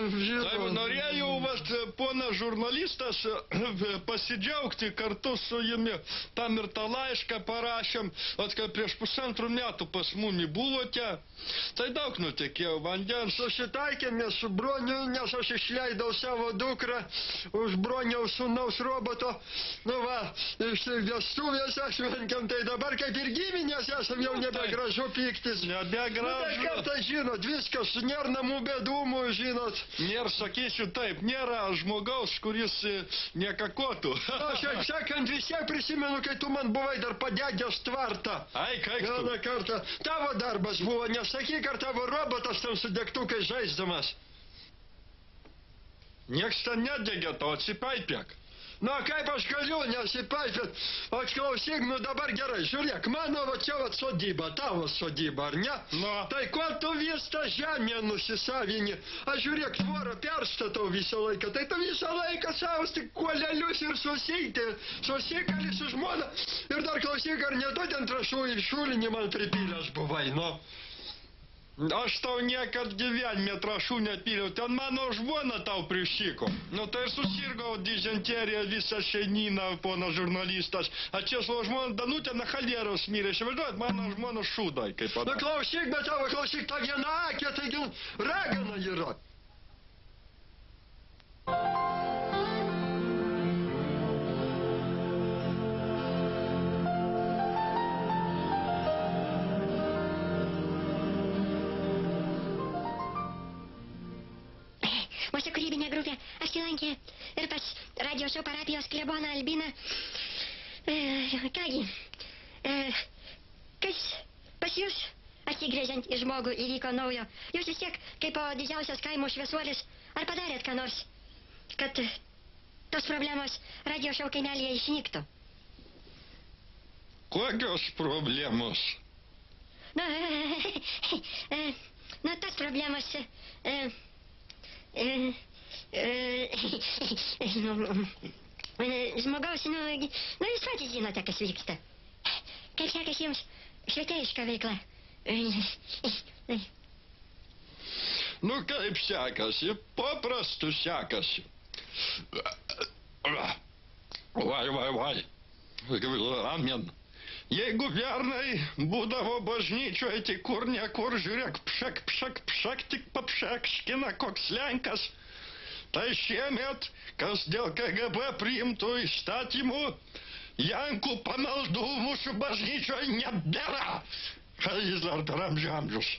Tai norėjau vas, pona žurnalistas, pasidžiaugti kartu su jumi. Tam ir tą laišką parašėm, kad prieš 1,5 metų pas mumi buvote. Tai daug nutekėjo vandens. Susitaikėme su Broniu, nes aš išleidau savo dukrą už Broniaus sūnaus roboto. Nu va, iš vestuvės švenkėm, tai dabar kaip ir giminės esam, jau nebegražu pyktis. Nebegražu. Nu, tai kartą, žinot, viskas, nėra namų bedumų, žinot. Nėra, sakysiu taip, nėra žmogaus, kuris nekakotų. Aš, sakant, vis tiek prisimenu, kai tu man buvai dar padegęs tvartą. Ai, kaip tu? Vieną kartą. Tavo darbas buvo, nesakyk, ar tavo robotas ten su degtukai žaisdamas. Nieks ten nedegė, to atsipaipėk. Na, kaip aš galiu nesipaipėt? Aš klausyk, nu dabar gerai, žiūrėk, mano va čia va sodyba, tavo sodyba, ar ne? Na. Tai kuo tu vis tą žemę nusisavini? Aš žiūrėk, tvorą perstatau visą laiką, tai tu visą laiką savus tik kuolelius ir susikali su žmona. Ir dar klausyk, ar ne tu ten trašų ir šulinį man pripylęs buvai, nu? Aš tau niekad gyvenime trašų nepyliau, ten mano žmona tau prišyko. Nu tai ir susirgau dizenteriją visą šeimyną, pona žurnalistas. A Česlovo žmona Danutė na cholėros mirė, įsivaizduojat, mano žmona šūdai kaip pat. Na klausyk, bet tavo klausyk, ta viena akė, taigi ragana yra. Mūsų kūrybinė grupė apsilankė ir pas radio šou parapijos kleboną Albiną. Kągi, kas pas jūs, atsigręžiant į žmogų, įvyko naujo? Jūs vis tiek, kaip po didžiausios kaimo šviesuolis, ar padarėt ką nors, kad tos problemos radio šou kaimelėje išnyktų? Kokios problemos? Nu, tas problemos... žmogaus, jūs patys žinote, kas vyksta. Kaip sekasi jums švietėjiška veikla? Nu kaip sekasi, paprastu sekasi. Vai. Amen. Jeigu pernai būdavo bažnyčioje, tai kur niekur, žiūrėk, pšak, tik papšakškina koks Lenkas, tai šiemet, kas dėl KGB priimtų įstatymų, Jankų pamaldų mūsų bažnyčioje nebėra. Jis dar amžius.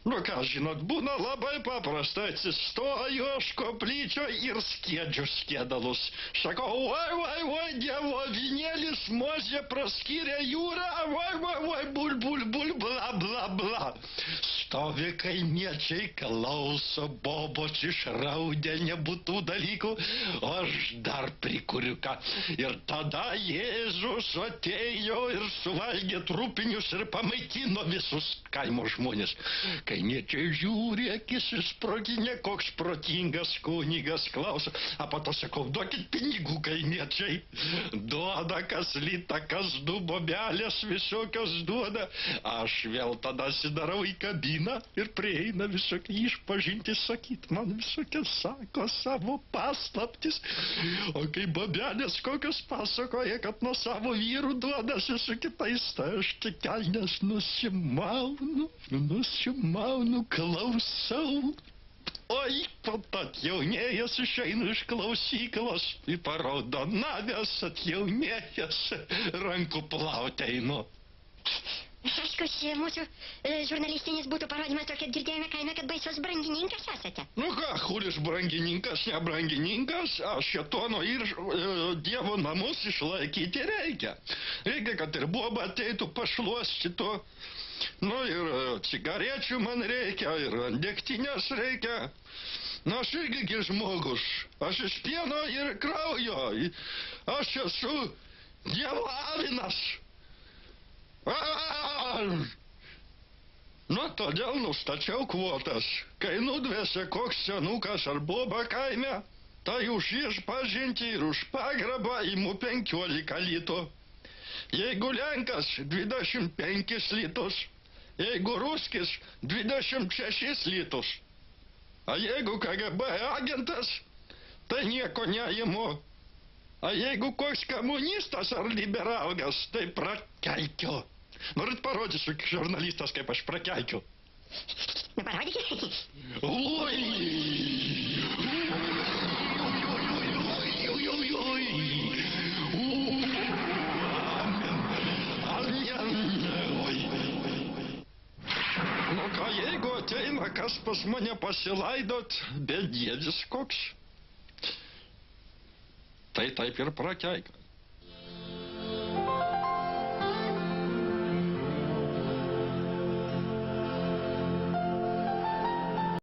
Nu ką, žinot, būna labai paprasta, atsistoju aš koplyčio ir skiedžiu skiedalus. Sakau, oi, Dievo avinėlis Mozė praskyrė jūrą, oi, bul, bla. Stovi kaimiečiai, klauso, bobos išraudė nebūtų dalykų, o aš dar prikuriu ką. Ir tada Jėzus atėjo ir suvalgė trupinius ir pamaitino visus kaimo žmonės. Kaimiečiai žiūri, akis išsproginė, koks protingas kunigas klauso. A po to sakau, duokit pinigų, kaimiečiai. Duoda kas litą, kas du bobelės visokios duoda. Aš vėl tada sidarau į kabiną ir prieina visokie išpažinti sakyt. Man visokie sako savo paslaptis. O kai bobelės kokios pasakoja, kad nuo savo vyrų duodasi su kitais, tai aš tik kelnes nusimaunu, klausau. Oi, pat jaunėjas išeinu iš klausyklos, į paraudonavęs atjaunėjęs, rankų plauti einu. Aišku, mūsų žurnalistinis būtų parodymas to, kad girdėjome kaime, kad baisus brangininkas esate. Nu ką, hulis brangininkas, ne brangininkas, aš šėtono ir Dievo namus išlaikyti reikia. Reikia, kad ir boba ateitų pašluostytų. Nu ir cigarečių man reikia, ir degtinės reikia. Nu aš irgi žmogus, aš iš pieno ir kraujo, aš esu Dievo avinas. Nu, todėl nustačiau kvotas. Kai nudvėsia koks senukas ar boba kaime, tai už išpažintį ir už pagrabą imu 15 litų. Jeigu Lenkas 25 litus, jeigu Ruskis 26 litus. A jeigu KGB agentas, tai nieko neimu. A jeigu koks komunistas ar liberalas, tai prakeikiu. Norit parodysiu žurnalistas, kaip aš prakeikiu. Nu, parodykit. Oi! Nu ką, jeigu ateina kas pas mane pasilaidot, bedievis koks, tai taip ir prakeik.